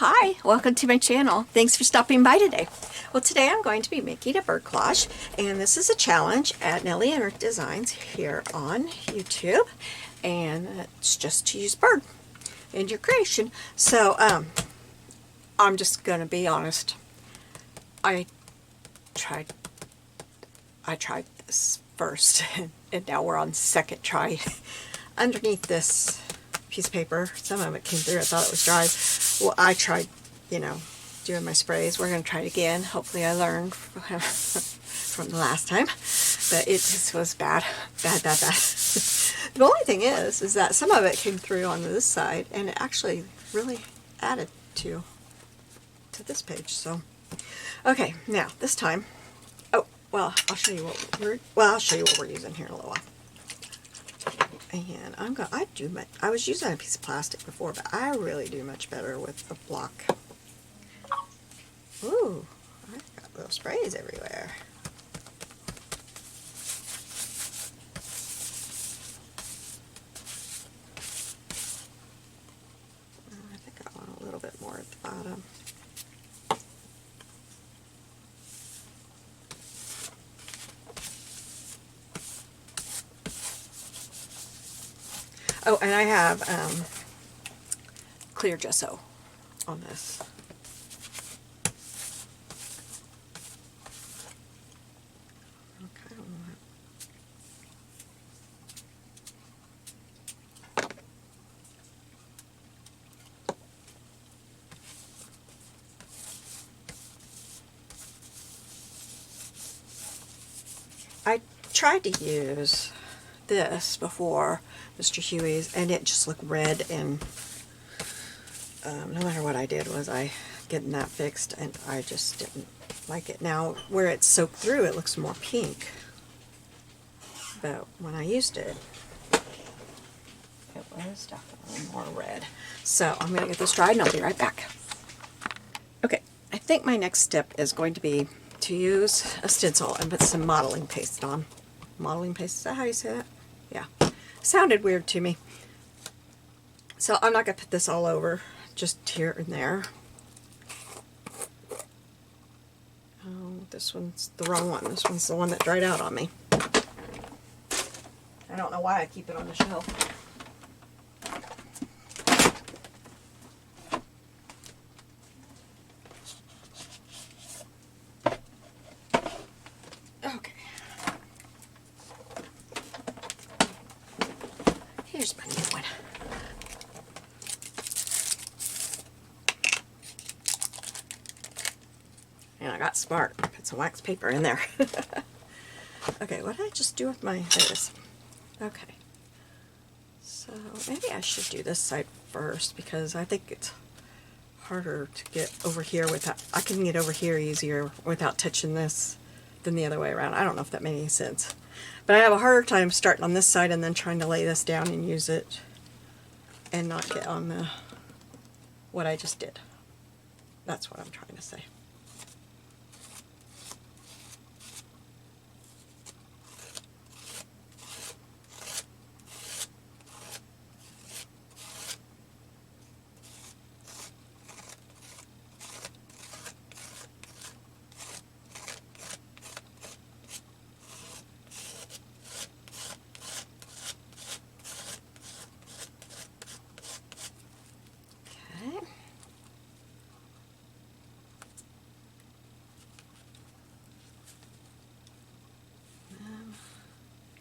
Hi, welcome to my channel. Thanks for stopping by today. Well, today I'm going to be making a bird collage, and this is a challenge at Nellie and Ruth Designs here on YouTube, and it's just to use bird in your creation. So I'm just going to be honest. I tried this first, and now we're on second try. Underneath this piece of paper, some of it came through. I thought it was dry. Well, I tried, doing my sprays. We're going to try it again. Hopefully I learned from the last time. But it just was bad. Bad. The only thing is that some of it came through on this side, and it actually really added to this page. So, okay, now this time, well, I'll show you what we're using here in a little while. And I was using a piece of plastic before, but I really do much better with a block. Ooh, I've got little sprays everywhere. I think I want a little bit more at the bottom. Oh, and I have clear gesso on this. Okay. I tried to use this before Mr. Huey's, and it just looked red, and no matter what I did was I getting that fixed, and I just didn't like it. Now where it's soaked through, it looks more pink, but when I used it, it was definitely more red. So I'm going to get this dried and I'll be right back. Okay, I think my next step is going to be to use a stencil and put some modeling paste on. Modeling paste, is that how you say that? Yeah. Sounded weird to me. So I'm not going to put this all over, just here and there. Oh, this one's the wrong one. This one's the one that dried out on me. I don't know why I keep it on the shelf. Okay. Here's my new one. And I got smart. Put some wax paper in there. Okay, what did I just do with my face? Okay. So maybe I should do this side first, because I think it's harder to get over here without, I can get over here easier without touching this than the other way around. I don't know if that made any sense. But I have a harder time starting on this side and then trying to lay this down and use it and not get on the what I just did. That's what I'm trying to say.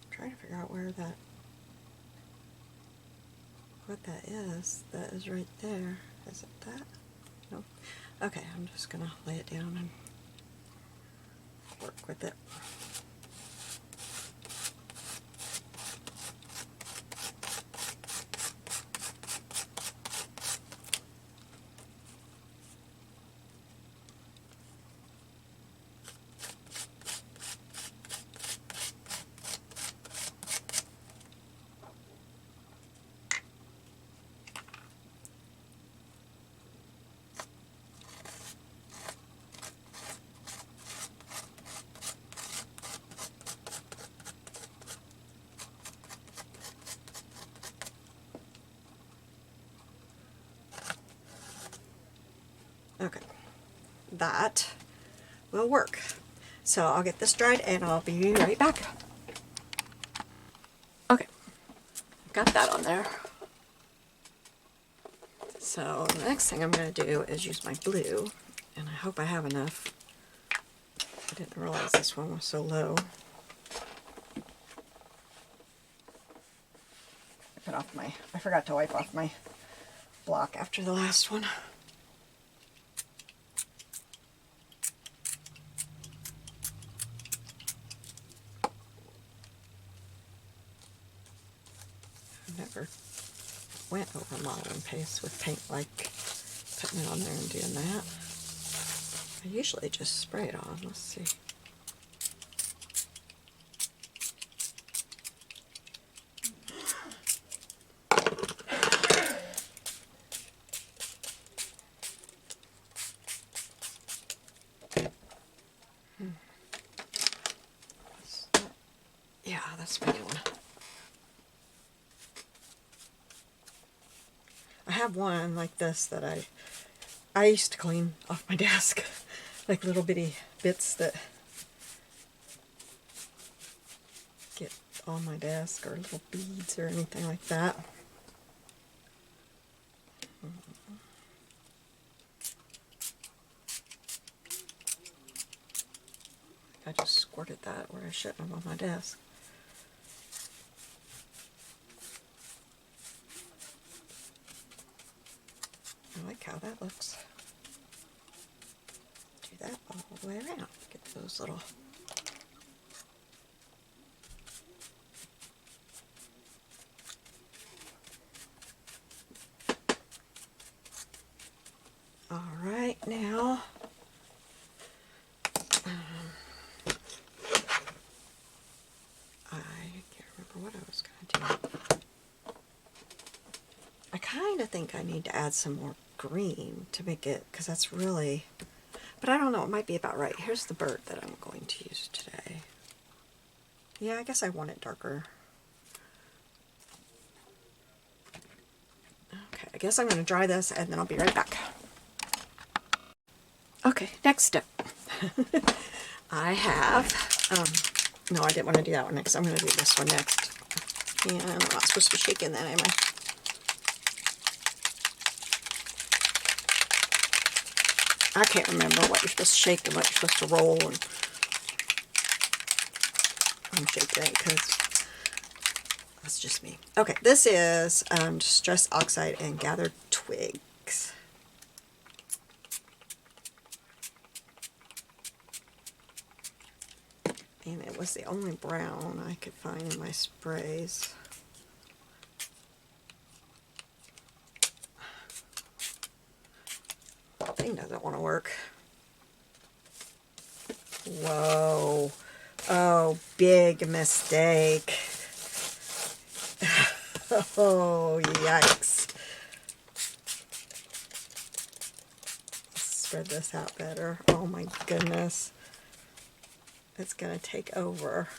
Trying to figure out where what that is. That is right there. Is it that? No. Okay, I'm just gonna lay it down and work with it. Okay, that will work. So I'll get this dried and I'll be right back. Okay, got that on there. So the next thing I'm going to do is use my blue, and I hope I have enough. I didn't realize this one was so low. I forgot to wipe off my block after the last one. I never went over modeling paste with paint, like putting it on there and doing that. I usually just spray it on. Let's see. Yeah, that's my new one. I have one like this that I used to clean off my desk, like little bitty bits that get on my desk, or little beads or anything like that. I just squirted that where I shouldn't have on my desk. I like how that looks. Do that all the way around. Get those little... Alright, now... I can't remember what I was going to do. I kind of think I need to add some more green to make it, because that's really... But I don't know, it might be about right. Here's the bird that I'm going to use today. Yeah, I guess I want it darker. Okay, I guess I'm going to dry this and then I'll be right back. Okay, next step. I have, no, I didn't want to do that one next. I'm going to do this one next. And I'm not supposed to be shaking that, am I? I can't remember what you're supposed to shake and what you're supposed to roll. And I'm shaking it because that's just me. Okay, this is Distress Oxide and Gathered Twigs. And it was the only brown I could find in my sprays. Thing doesn't want to work. Whoa. Oh, big mistake. Oh, yikes. Let's spread this out better. Oh my goodness. It's going to take over.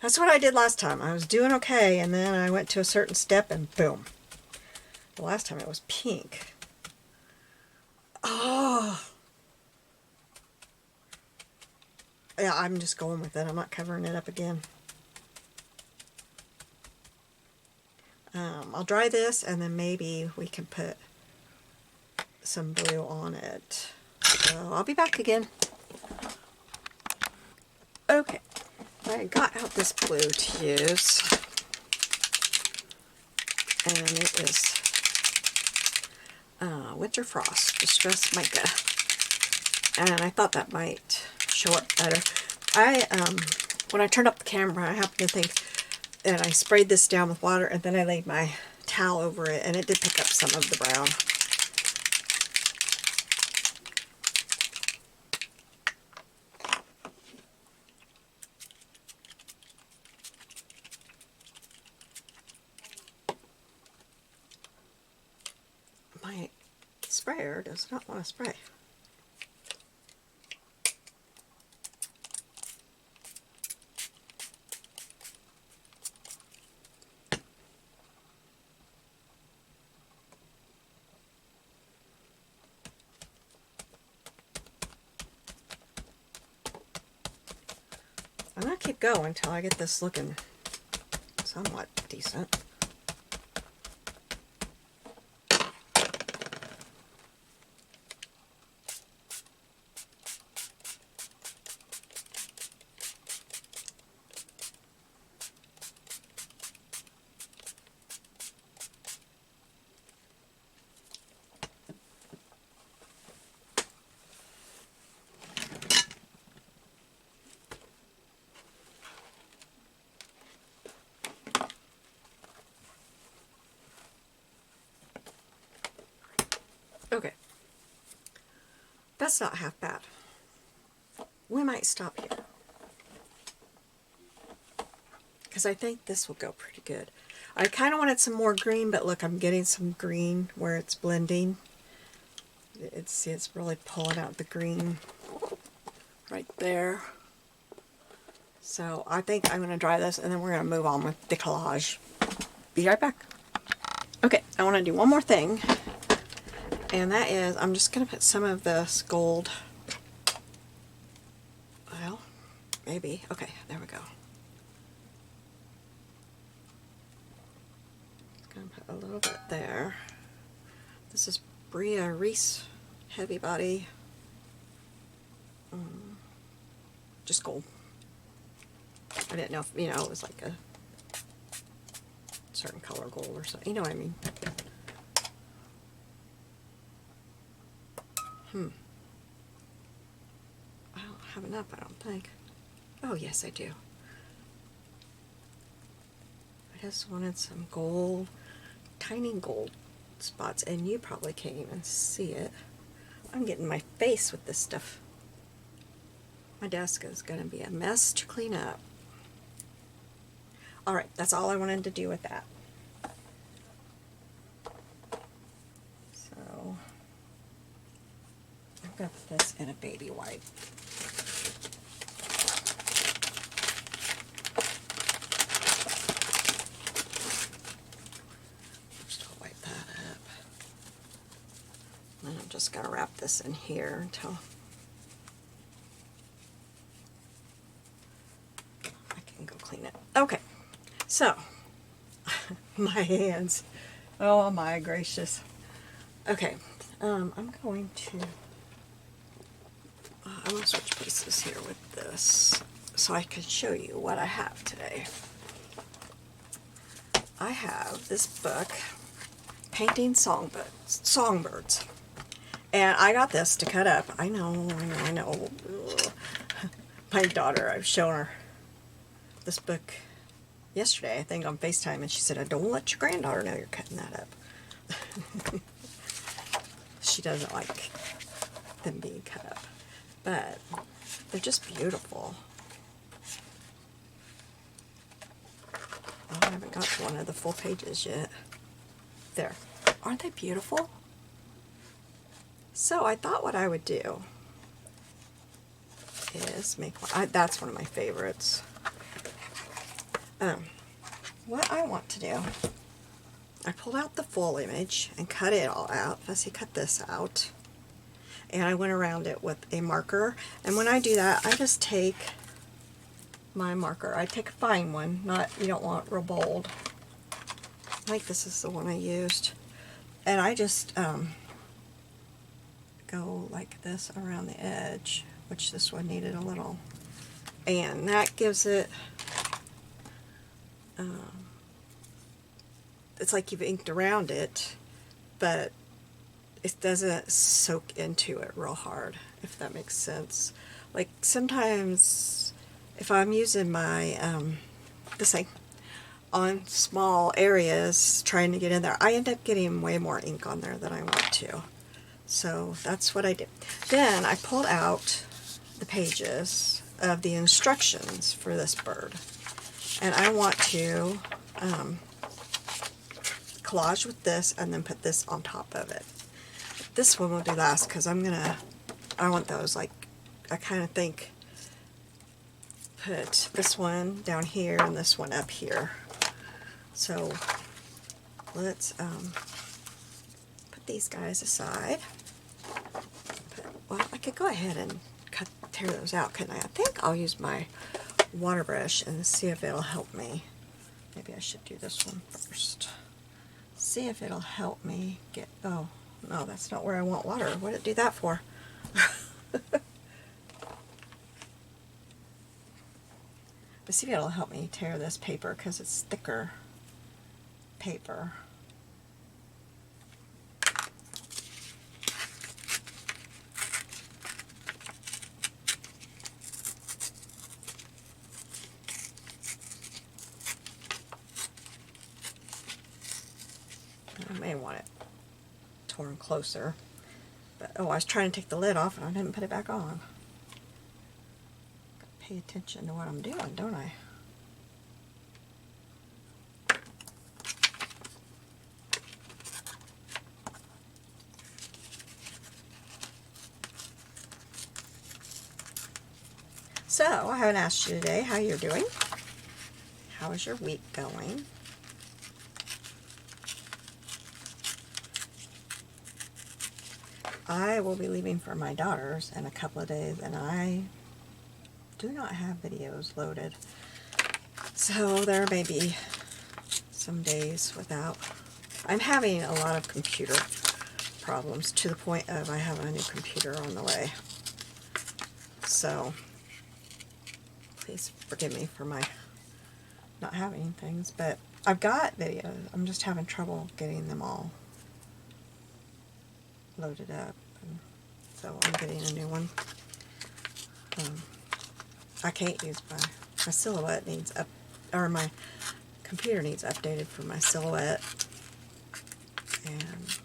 That's what I did last time. I was doing okay, and then I went to a certain step, and boom. The last time it was pink. Oh! Yeah, I'm just going with it. I'm not covering it up again. I'll dry this, and then maybe we can put some blue on it. So I'll be back again. Okay. I got out this blue to use, and it is Winter Frost Distress Mica, and I thought that might show up better. When I turned up the camera, I happened to think, and I sprayed this down with water, and then I laid my towel over it, and it did pick up some of the brown. sprayer does not want to spray. I'm going to keep going until I get this looking somewhat decent. Okay, that's not half bad. We might stop here, because I think this will go pretty good. I kind of wanted some more green, but look, I'm getting some green where it's blending. See, it's really pulling out the green right there. So I think I'm going to dry this, and then we're going to move on with the collage. Be right back. Okay, I want to do one more thing. And that is, I'm just going to put some of this gold, well, maybe, okay, there we go. Just going to put a little bit there. This is Bria Reese Heavy Body, just gold. I didn't know if, you know, it was like a certain color gold or something, you know what I mean. I don't have enough, I don't think. Oh, yes, I do. I just wanted some gold, tiny gold spots, and you probably can't even see it. I'm getting my face with this stuff. My desk is going to be a mess to clean up. Alright, that's all I wanted to do with that. So, I've got this in a baby wipe. First I'll wipe that up. And then I'm just going to wrap this in here until I can go clean it. Okay, so, my hands. Oh my gracious. Okay, I'm going to I'm going to switch places here with this so I can show you what I have today. I have this book, Painting Songbirds. And I got this to cut up. I know. Ugh. My daughter, I've shown her this book yesterday, I think, on FaceTime, and she said, "Don't let your granddaughter know you're cutting that up." She doesn't like them being cut up. But they're just beautiful. Oh, I haven't got to one of the full pages yet. There. Aren't they beautiful? So I thought what I would do is make one. That's one of my favorites. What I want to do, I pulled out the full image and cut it all out. Let's see, cut this out. And I went around it with a marker. And when I do that, I just take my marker. I take a fine one, not, you don't want real bold. I think this is the one I used. And I just go like this around the edge, which this one needed a little. And that gives it, it's like you've inked around it, but it doesn't soak into it real hard, if that makes sense. Like sometimes if I'm using my this thing on small areas trying to get in there, I end up getting way more ink on there than I want to. So that's what I did. Then I pulled out the pages of the instructions for this bird, and I want to collage with this and then put this on top of it. this one will do last because I want those, like, I kind of think put this one down here and this one up here. So let's put these guys aside. Well, I could go ahead and tear those out, couldn't I? I think I'll use my water brush and see if it'll help me. Maybe I should do this one first. See if it'll help me get, oh, no, that's not where I want water. What did it do that for? But see if it'll help me tear this paper because it's thicker paper. I may want it torn closer. But, oh, I was trying to take the lid off and I didn't put it back on. Gotta pay attention to what I'm doing, don't I? So, I haven't asked you today how you're doing. How is your week going? I will be leaving for my daughter's in a couple of days, and I do not have videos loaded. So there may be some days without. I'm having a lot of computer problems to the point of I have a new computer on the way. So please forgive me for my not having things, but I've got videos. I'm just having trouble getting them all loaded up, and so I'm getting a new one. I can't use my Silhouette needs up, or my computer needs updated for my Silhouette, and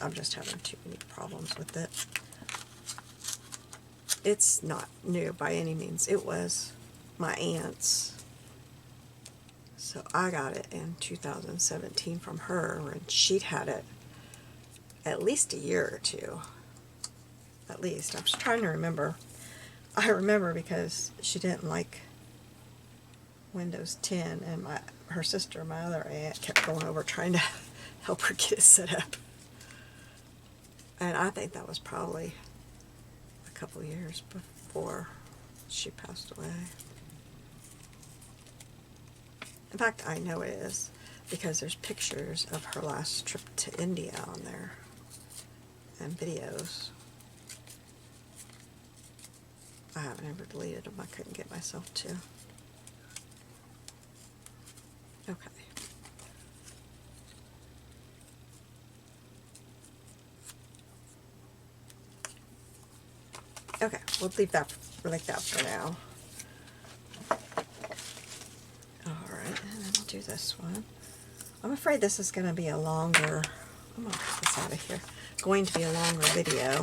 I'm just having too many problems with it. It's not new by any means. It was my aunt's, so I got it in 2017 from her, and she'd had it at least a year or two. At least. I was trying to remember. I remember because she didn't like Windows 10, and her sister, my other aunt, kept going over trying to help her get it set up. And I think that was probably a couple years before she passed away. In fact, I know it is because there's pictures of her last trip to India on there. And videos. I haven't ever deleted them. I couldn't get myself to. Okay. Okay, we'll leave that like that for now. Alright, and then we'll do this one. I'm afraid this is going to be a longer, I'm going to put this out of here. Going to be a longer video.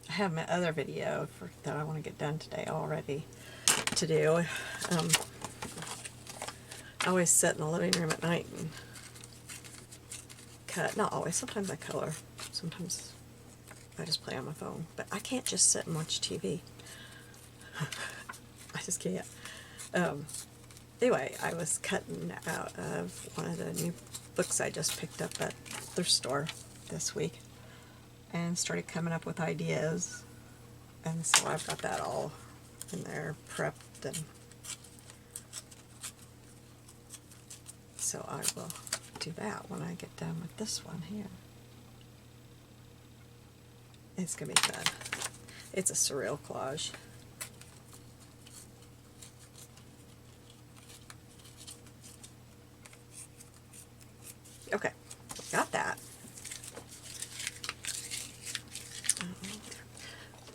I have my other video that I want to get done today already to do. I always sit in the living room at night and cut. Not always. Sometimes I color. Sometimes I just play on my phone. But I can't just sit and watch TV. I just can't. Anyway, I was cutting out of one of the new books I just picked up at the thrift store this week and started coming up with ideas. And so I've got that all in there prepped, and so I will do that when I get done with this one here. It's going to be fun. It's a surreal collage. Okay, got that.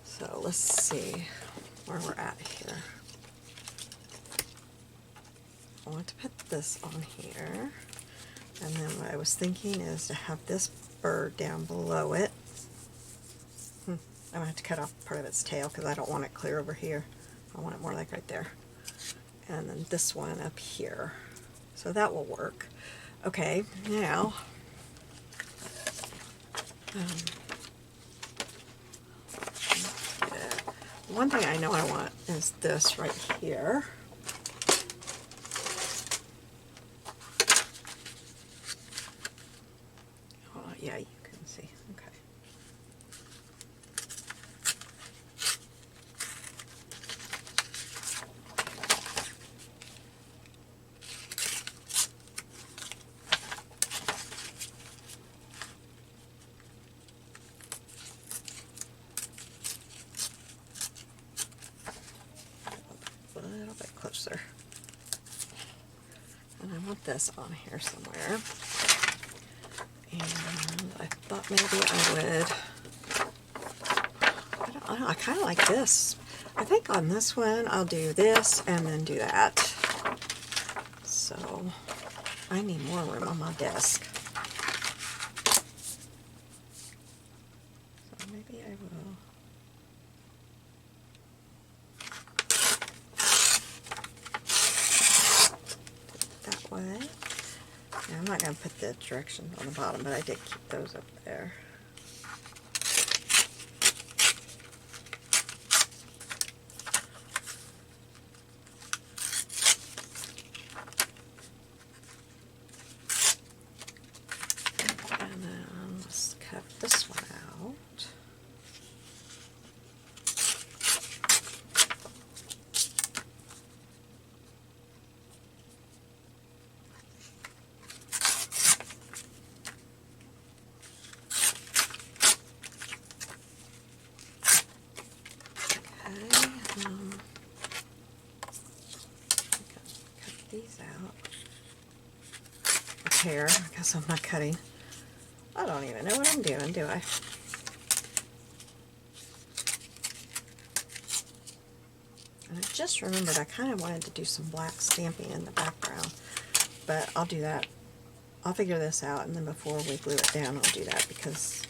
So let's see where we're at here. I want to put this on here. And then what I was thinking is to have this bird down below it. I'm going to have to cut off part of its tail because I don't want it clear over here. I want it more like right there. And then this one up here. So that will work. Okay, now one thing I know I want is this right here. Oh, yeah, you can see. Okay. A little bit closer. And I want this on here somewhere. And I thought maybe I don't know, I kind of like this. I think on this one I'll do this and then do that. So I need more room on my desk. So maybe I will. That way. Now, I'm not going to put the directions on the bottom, but I did keep those up there. And then let's cut this one out. Cut these out. Hair. I guess I'm not cutting. I don't even know what I'm doing, do I? And I just remembered I kind of wanted to do some black stamping in the background, but I'll do that. I'll figure this out, and then before we glue it down, I'll do that because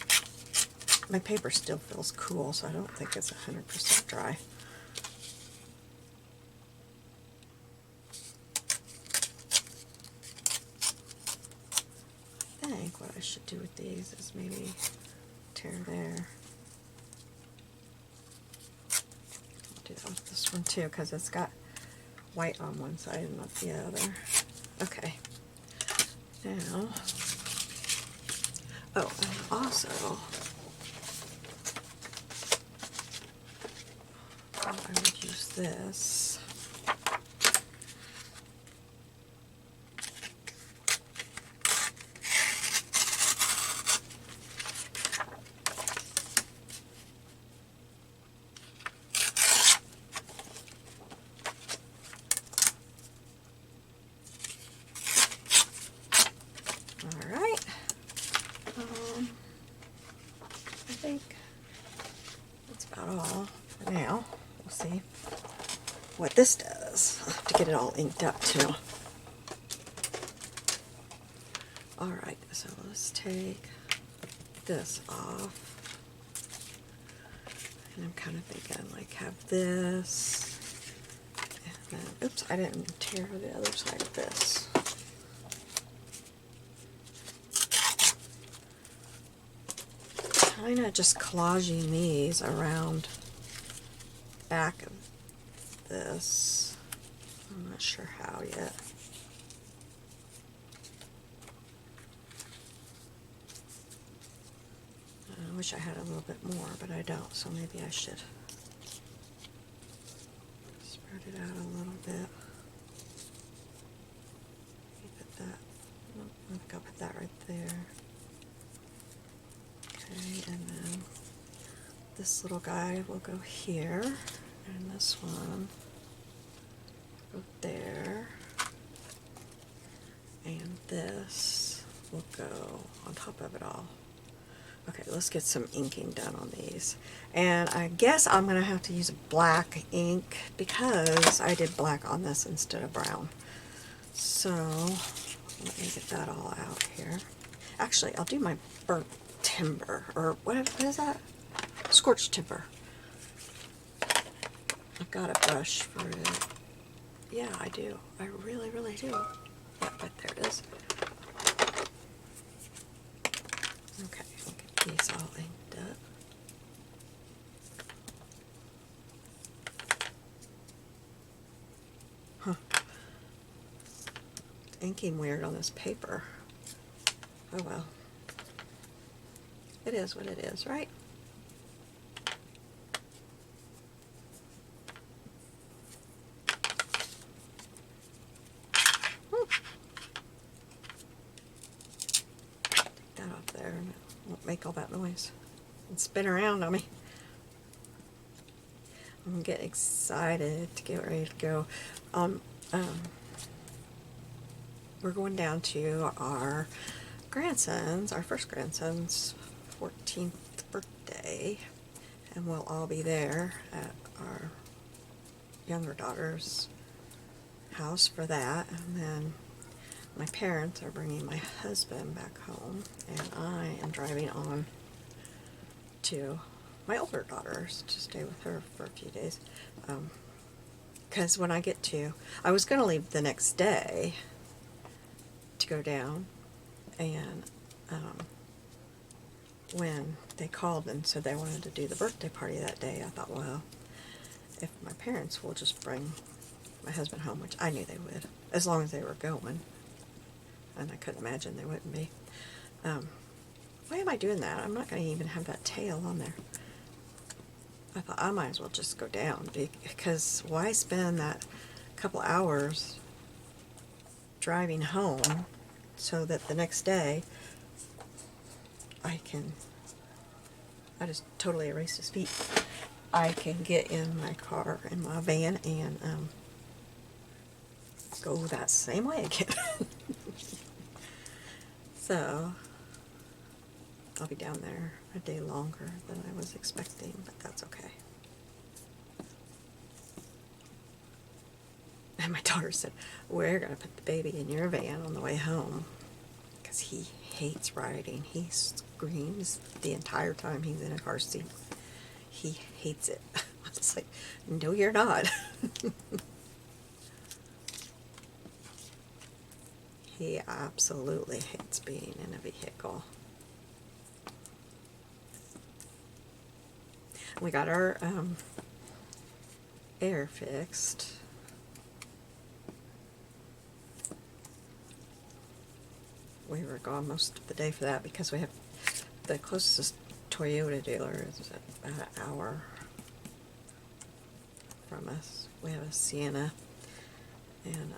my paper still feels cool, so I don't think it's 100% dry. I think what I should do with these is maybe tear there. I'll do that with this one too because it's got white on one side and not the other. Okay. Now, oh, and also, I would use this. Alright, I think that's about all for now. We'll see what this does. I'll have to get it all inked up too. Alright, so let's take this off. And I'm kind of thinking like have this, and then, oops, I didn't tear the other side of this. Kind of just collaging these around back of this. I'm not sure how yet. I wish I had a little bit more, but I don't, so maybe I should spread it out a little bit. Put that, I think I'll put that right there. Okay, and then this little guy will go here, and this one will go there, and this will go on top of it all. Okay, let's get some inking done on these. And I guess I'm going to have to use black ink because I did black on this instead of brown. So Let me get that all out here. Actually, I'll do my burnt timber, or what is that? Scorched timber. I've got a brush for it. Yeah, I do. I really, really do. Yeah, but there it is. Okay, I'll get these all inked up. Huh. Inking weird on this paper. Oh well. It is what it is, right? Take that off there and it won't make all that noise and spin around on me. I'm getting excited to get ready to go. We're going down to our first grandson's 14th birthday, and we'll all be there at our younger daughter's house for that. And then my parents are bringing my husband back home, and I am driving on to my older daughter's to stay with her for a few days. Because when I get to, I was going to leave the next day to go down, and when they called and said they wanted to do the birthday party that day, I thought, well, if my parents will just bring my husband home, which I knew they would, as long as they were going, and I couldn't imagine they wouldn't be. Why am I doing that? I'm not going to even have that tail on there. I thought I might as well just go down, because why spend that couple hours driving home so that the next day I just totally erased his feet. I can get in my car, in my van, and go that same way again. So I'll be down there a day longer than I was expecting, but that's okay. And my daughter said, we're going to put the baby in your van on the way home, because he hates riding. He screams the entire time he's in a car seat. He hates it. I was like, no, you're not. He absolutely hates being in a vehicle. We got our air fixed. We were gone most of the day for that, because we have the closest Toyota dealer is about an hour from us. We have a Sienna, and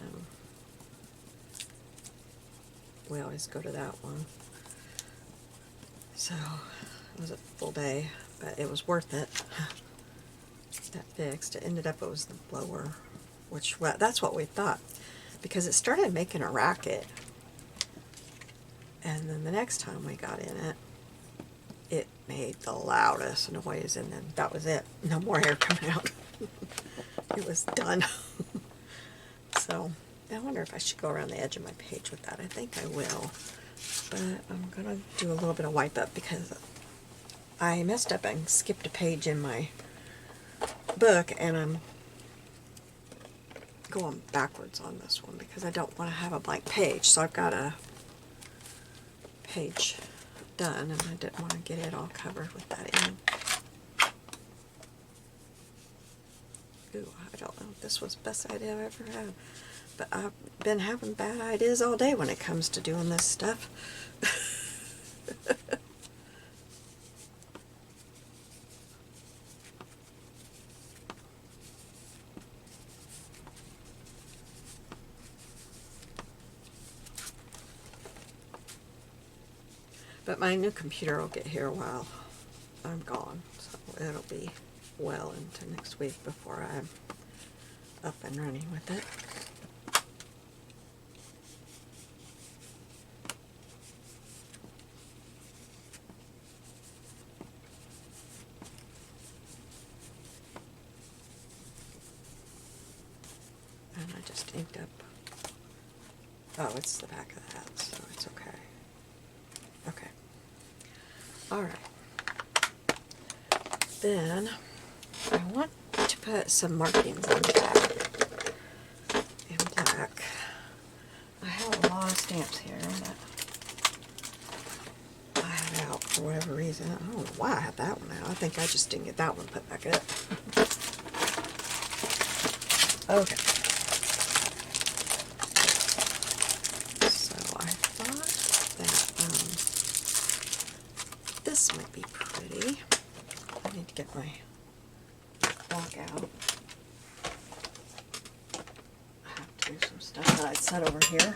we always go to that one. So it was a full day, but it was worth it. That fixed. It ended up it was the blower, which, well, that's what we thought, because it started making a racket. And then the next time we got in it, it made the loudest noise, and then that was it. No more air coming out. It was done. So I wonder if I should go around the edge of my page with that. I think I will. But I'm going to do a little bit of wipe up, because I messed up and skipped a page in my book, and I'm going backwards on this one because I don't want to have a blank page. So I've got a page done, and I didn't want to get it all covered with that in. Ooh, I don't know if this was the best idea I've ever had, but I've been having bad ideas all day when it comes to doing this stuff. But my new computer will get here while I'm gone, so it'll be well into next week before I'm up and running with it. And I just inked up Oh, it's the back of that, so it's okay. Okay. Alright. Then, I want to put some markings on the back in black. I have a lot of stamps here that I have out for whatever reason. I don't know why I have that one out. I think I just didn't get that one put back up. Okay. So I thought that this might be pretty. I need to get my block out. I have to do some stuff that I set over here.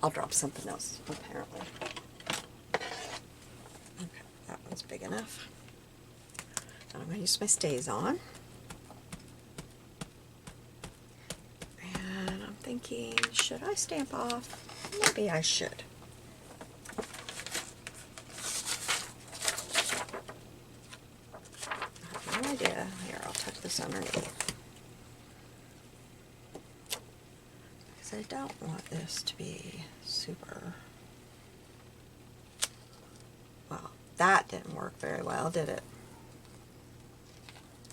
I'll drop something else, apparently. Okay, that one's big enough. And I'm going to use my stays on. And I'm thinking, should I stamp off? Maybe I should. I have no idea. Here, I'll touch this underneath. Because I don't want this to be super... Well, that didn't work very well, did it?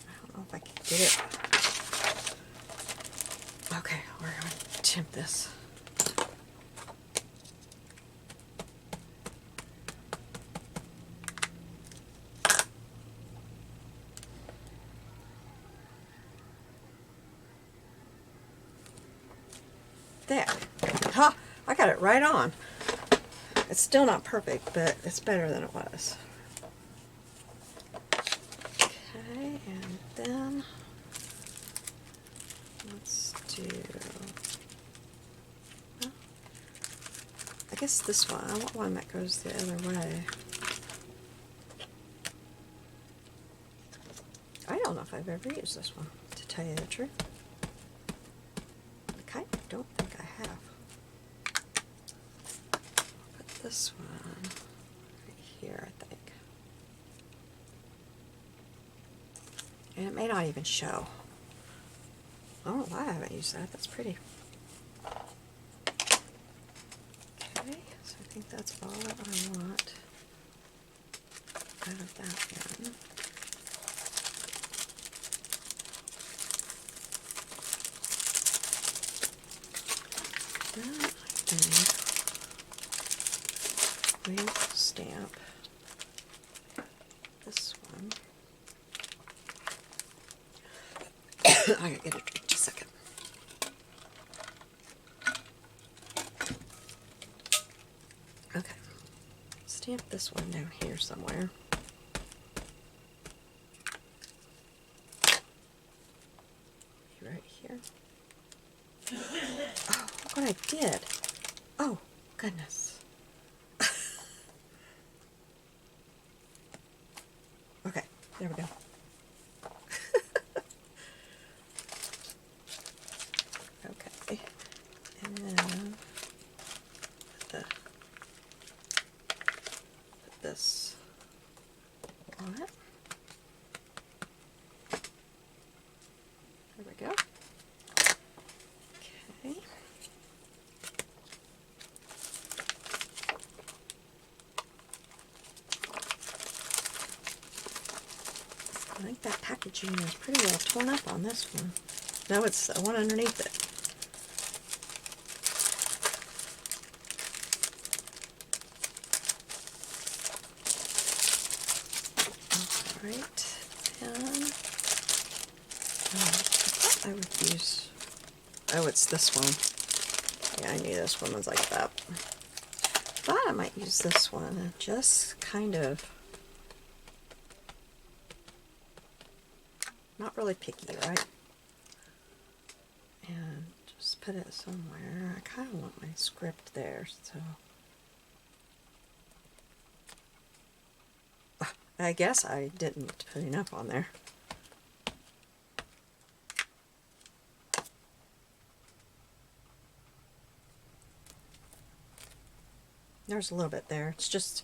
I don't know if I can get it. Okay, we're going to tint this. There. Ha! I got it right on. It's still not perfect, but it's better than it was. Okay, and then let's do... Well, I guess this one. I want one that goes the other way. I don't know if I've ever used this one, to tell you the truth. I kind of don't think I have. Put this one right here, I think. And it may not even show. I don't know why I haven't used that. That's pretty. Okay, so I think that's all I want out of that one. Then I think we will stamp this one. I gotta get a drink just a second. Okay, stamp this one down here somewhere. Right here. Oh, look what I did. Oh, goodness. Okay, there we go. Okay, and then put this on it. There we go. Okay. I think that packaging is pretty well torn up on this one. No, it's the one underneath it. Alright, and I thought I would use, oh, it's this one. Yeah, I knew this one was like that. Thought I might use this one and just kind of, not really picky, right? And just put it somewhere. I kind of want my script there, so. I guess I didn't put enough on there. There's a little bit there. It's just,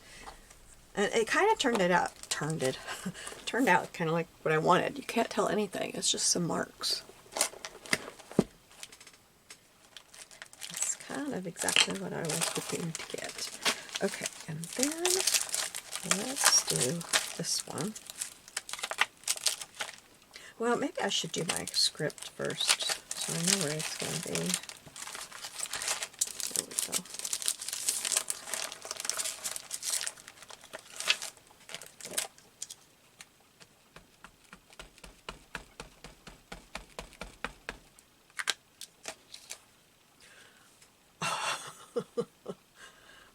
And it kind of turned out kind of like what I wanted. You can't tell anything. It's just some marks. That's kind of exactly what I was hoping to get. Okay, and then let's do this one. Well, maybe I should do my script first, so I know where it's going to be. There we go.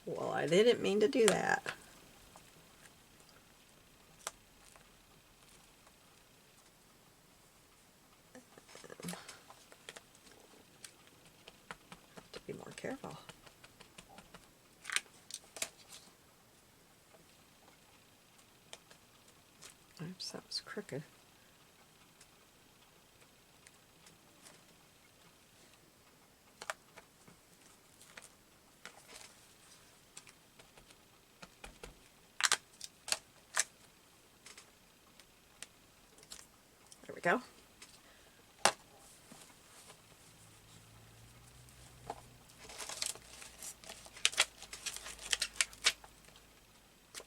Well, I didn't mean to do that. Have to be more careful. Oops, that was crooked. There we go.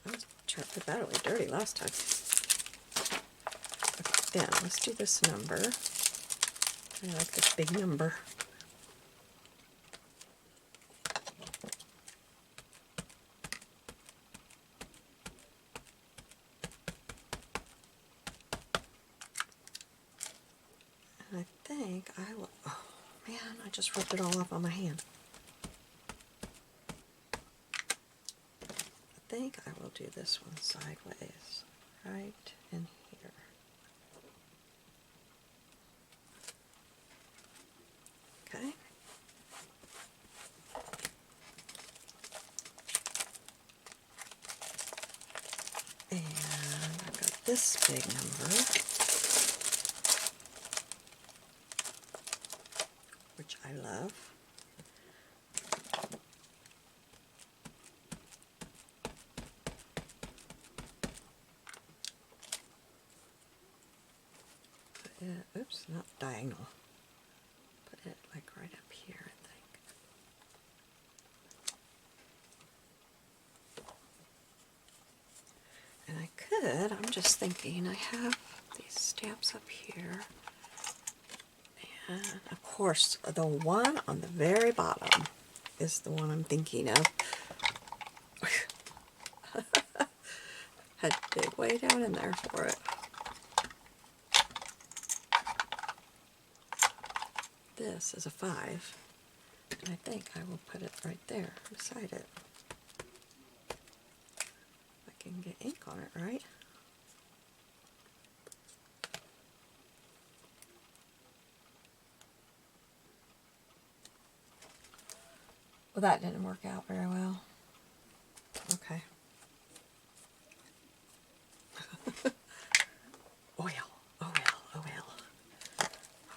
I was trying to put that away dirty last time. Okay, then let's do this number. I like this big number. And I think I will, oh man, I just rubbed it all off on my hand. I think I will do this one sideways, right in here. Okay. And I've got this big number, which I love. Put it, oops, not diagonal. Put it like right up here, I think. And I could, I'm just thinking, I have these stamps up here. And of course, the one on the very bottom is the one I'm thinking of. Had to dig way down in there for it. This is a 5, and I think I will put it right there beside it. I can get ink on it, right? Well, that didn't work out very well. Okay. Oh well, oh well, oh well.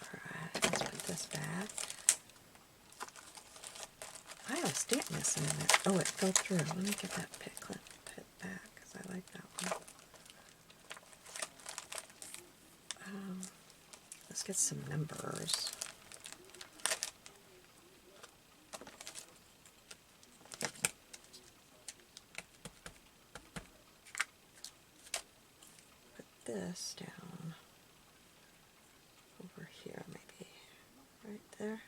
Alright, let's put this back. I have a stamp missing in there. Oh, it fell through. Let me get that pit back, because I like that one. Let's get some numbers. Put this down over here, maybe. Right there.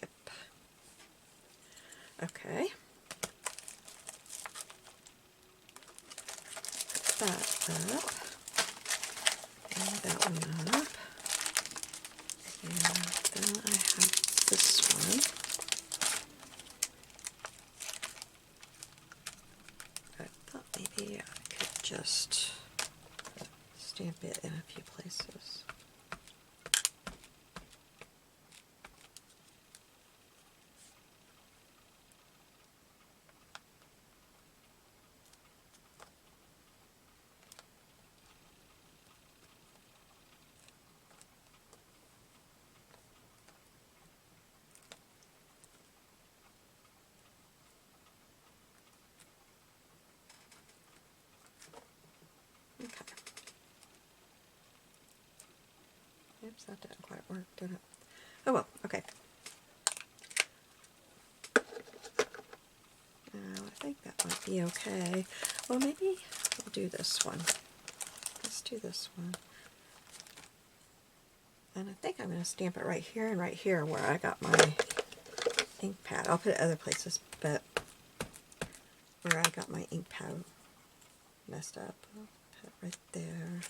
Yep. Okay. Put that up. And that one up. And then I have this one. I thought maybe I could just stamp it in a few places. Oops, that didn't quite work, did it? Oh well, okay. Now, I think that might be okay. Well, maybe we'll do this one. Let's do this one. And I think I'm going to stamp it right here and right here where I got my ink pad. I'll put it other places, but where I got my ink pad messed up, I'll put it right there.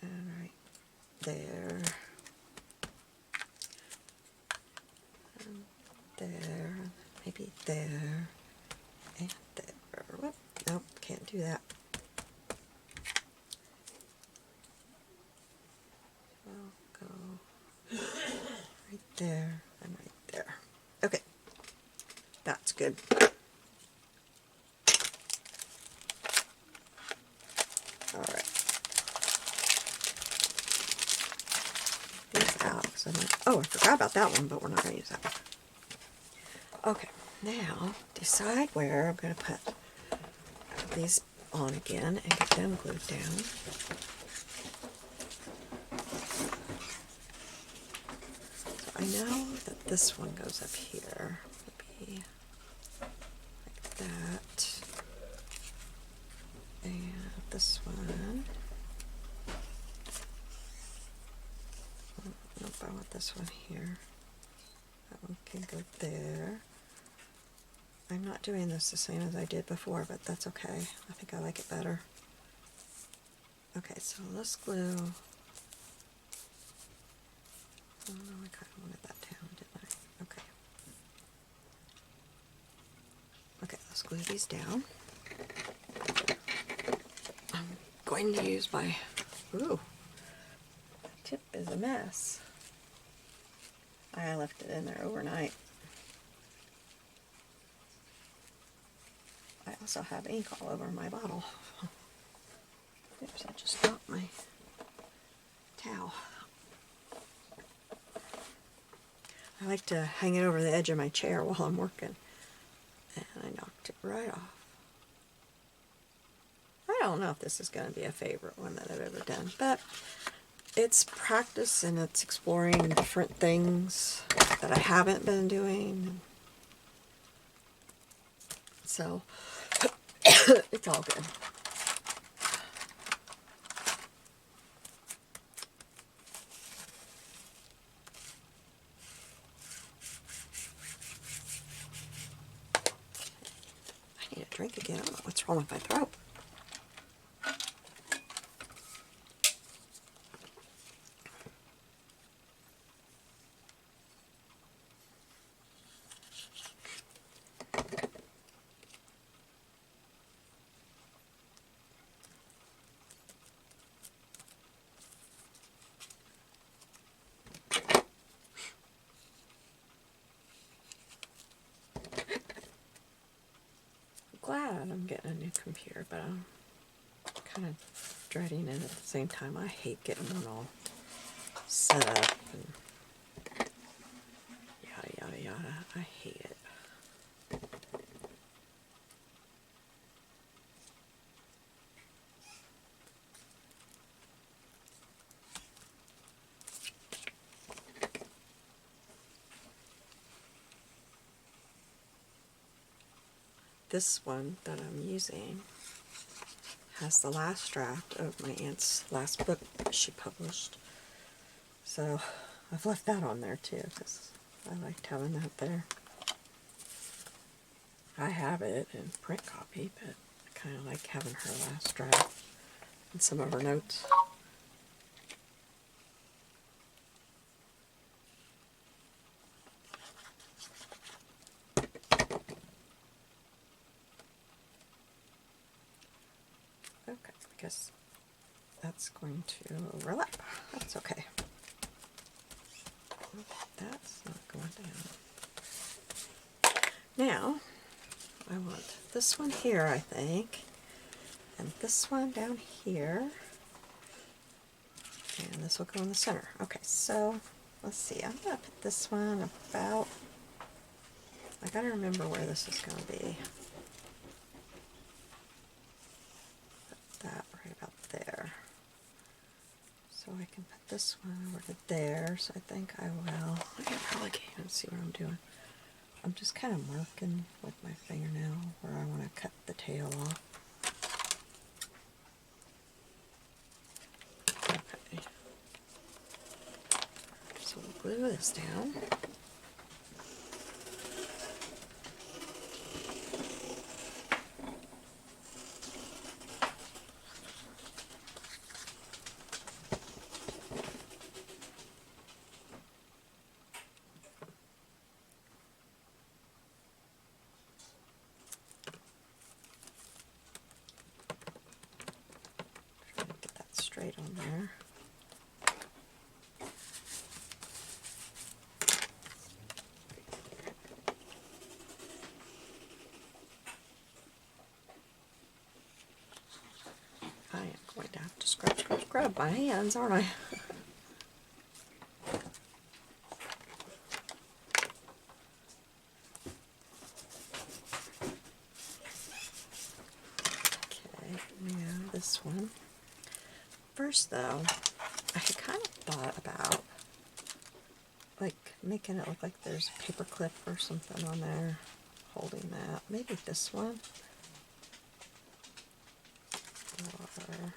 And right there. And there. Maybe there. And there. Whoop. Nope, can't do that. I'll go right there and right there. Okay, that's good. All right. These out because I'm like, oh, I forgot about that one, but we're not going to use that one. Okay, now decide where I'm going to put these on again and get them glued down. So I know that this one goes up here. Maybe like that. And this one. Nope, I want this one here. That one can go there. I'm not doing this the same as I did before, but that's okay. I think I like it better. Okay, so let's glue. Oh no, I kind of wanted that down, didn't I? Okay. Okay, let's glue these down. I'm going to use my, ooh, the tip is a mess. I left it in there overnight. I also have ink all over my bottle. Oops, I just dropped my towel. I like to hang it over the edge of my chair while I'm working. And I knocked it right off. I don't know if this is going to be a favorite one that I've ever done, but it's practice and it's exploring different things that I haven't been doing. So, it's all good. I need a drink again. I don't know what's wrong with my throat. Glad I'm getting a new computer, but I'm kind of dreading it at the same time. I hate getting one all set up and yada yada yada. I hate it. This one that I'm using has the last draft of my aunt's last book she published. So I've left that on there too because I liked having that there. I have it in print copy, but I kind of like having her last draft and some of her notes. Okay, I guess that's going to overlap. That's okay. That's not going down. Now, I want this one here, I think, and this one down here, and this will go in the center. Okay, so let's see. I'm going to put this one about, I got to remember where this is going to be. Put that right about So I can put this one over to there, so I think I will. I probably can't see what I'm doing. I'm just kind of marking with my fingernail where I want to cut the tail off. Okay. So we'll glue this down. Get that straight on there. I am going to have to scrub my hands, aren't I? Okay, now this one. First though, I had kind of thought about like making it look like there's a paper clip or something on there holding that. Maybe this one. Or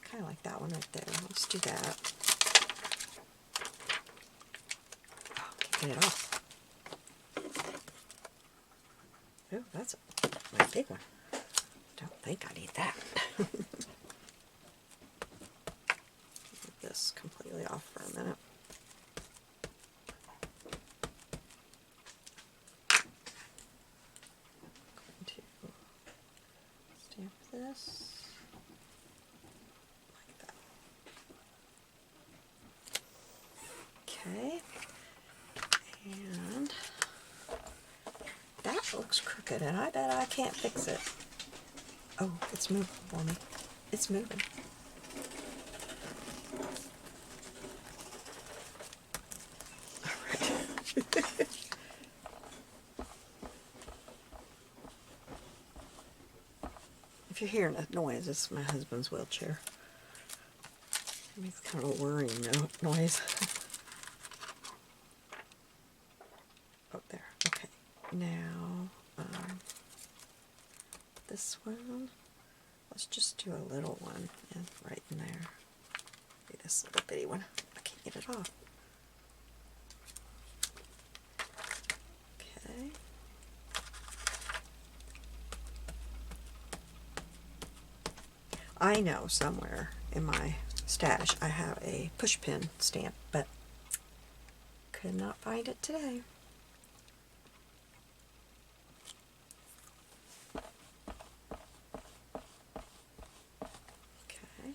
kind of like that one right there. Let's do that. Oh, can't get it off. Oh, that's a nice big one. Don't think I need that. Get this completely off for a minute. I'm going to stamp this like that. Okay, and that looks crooked, and I bet I can't fix it. Oh, it's moving for me. It's moving. Alright. If you're hearing a noise, it's my husband's wheelchair. It makes kind of a worrying noise. Oh, there. Okay. Now, this one, let's just do a little one right in there. Maybe this little bitty one. I can't get it off. Okay. I know somewhere in my stash I have a push pin stamp, but could not find it today. Okay.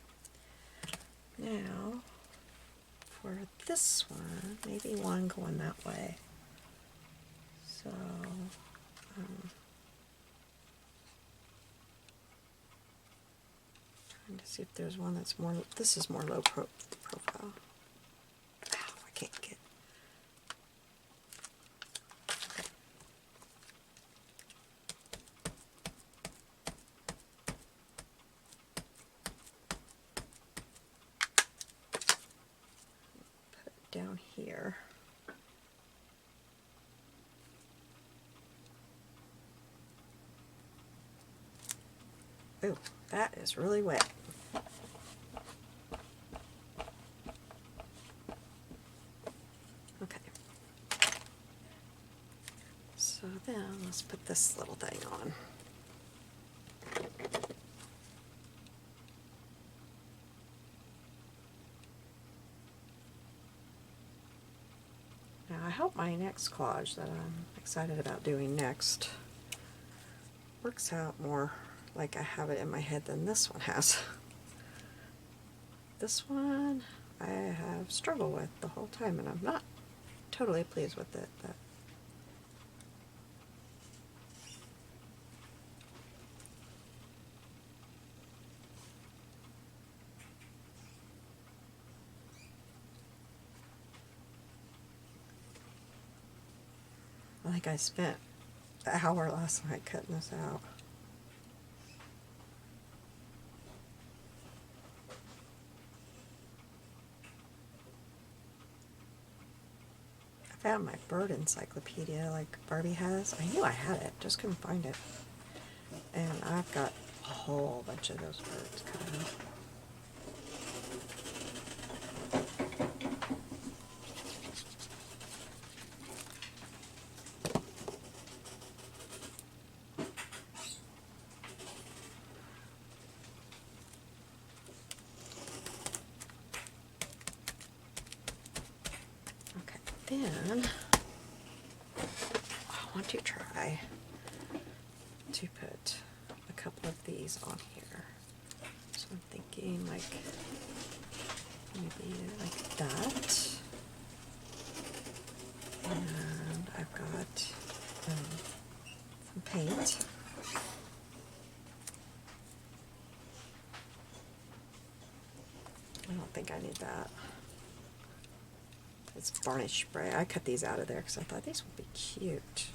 Now, for this one, maybe one going that way. So, trying to see if there's one that's more, this is more low profile. Ow, I can't get. Okay. Put it down here. Ooh, that is really wet. Okay. So then let's put this little thing on. Now I hope my next collage that I'm excited about doing next works out more like I have it in my head than this one has. This one I have struggled with the whole time, and I'm not totally pleased with it, but I think I spent an hour last night cutting this out. found my bird encyclopedia like Barbie has. I knew I had it, just couldn't find it. And I've got a whole bunch of those birds coming. Then I want to try to put a couple of these on here. So I'm thinking like maybe like that. And I've got some paint. I don't think I need that. It's varnish spray. I cut these out of there because I thought these would be cute.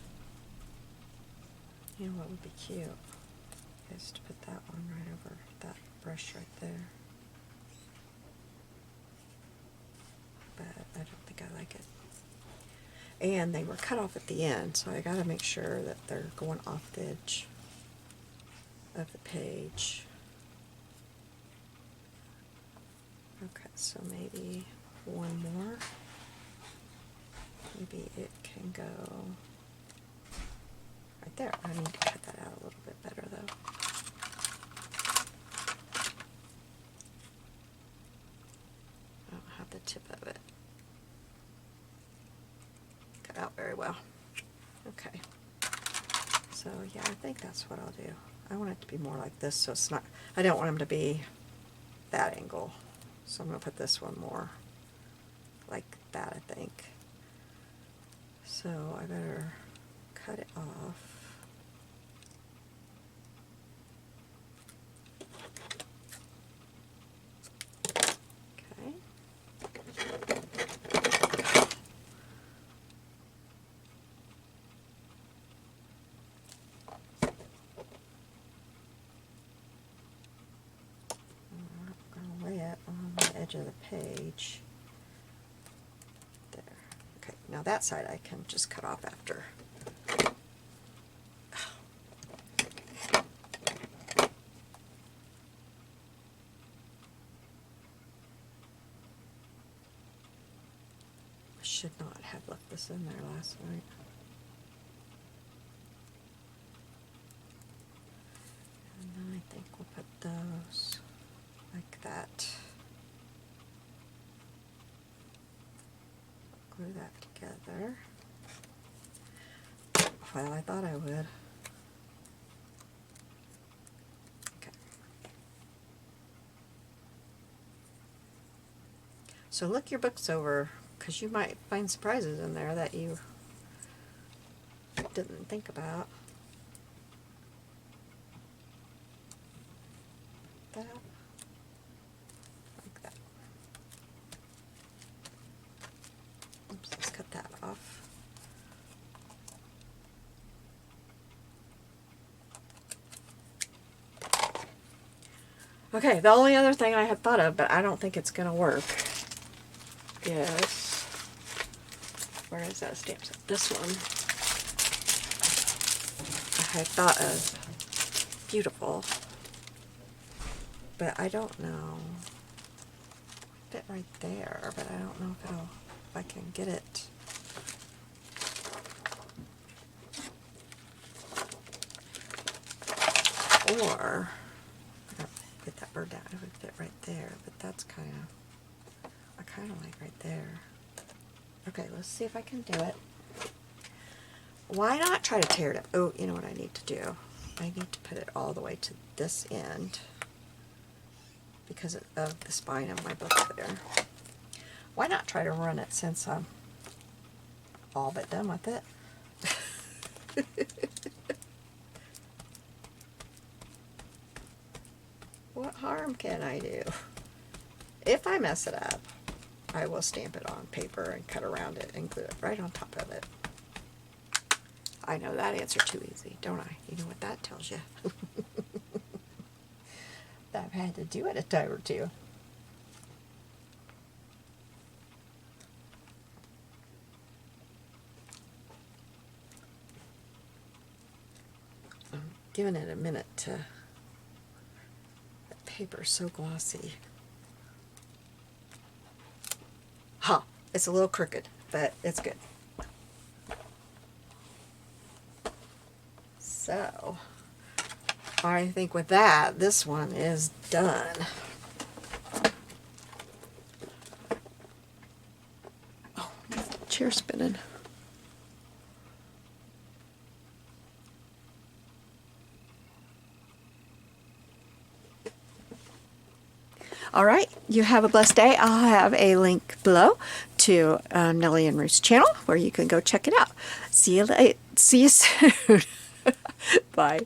You know what would be cute? Is to put that one right over that brush right there. But I don't think I like it. And they were cut off at the end, so I gotta make sure that they're going off the edge of the page. Okay, so maybe one more. Maybe it can go right there. I need to cut that out a little bit better though. I don't have the tip of it cut out very well. Okay. So yeah, I think that's what I'll do. I want it to be more like this, so it's not, I don't want them to be that angle. So I'm going to put this one more like that, I think. So I better cut it off. Okay. I'm going to lay it on the edge of the page. Now that side I can just cut off after. I should not have left this in there last night. And then I think we'll put those like that. Glue that together. Well, I thought I would. Okay. So look your books over, because you might find surprises in there that you didn't think about. That. Like that. Oops, let's cut that off. Okay, the only other thing I had thought of, but I don't think it's going to work, is, where is that stamp set? This one. I had thought of beautiful, but I don't know. Fit right there, but I don't know if I can get it. Or get that bird down, it would fit right there, but that's kind of, I kind of like right there. Okay, let's see if I can do it. Why not try to tear it up? Oh, you know what I need to do? I need to put it all the way to this end because of the spine of my book there. Why not try to run it since I'm all but done with it? What harm can I do? If I mess it up, I will stamp it on paper and cut around it and glue it right on top of it. I know that answer too easy, don't I? You know what that tells you. I've had to do it a time or two. giving it a minute to... That paper's so glossy. Huh. It's a little crooked, but it's good. So, I think with that, this one is done. Oh, chair spinning. All right, you have a blessed day. I'll have a link below to Nellie and Ruth's channel where you can go check it out. See you soon. Bye.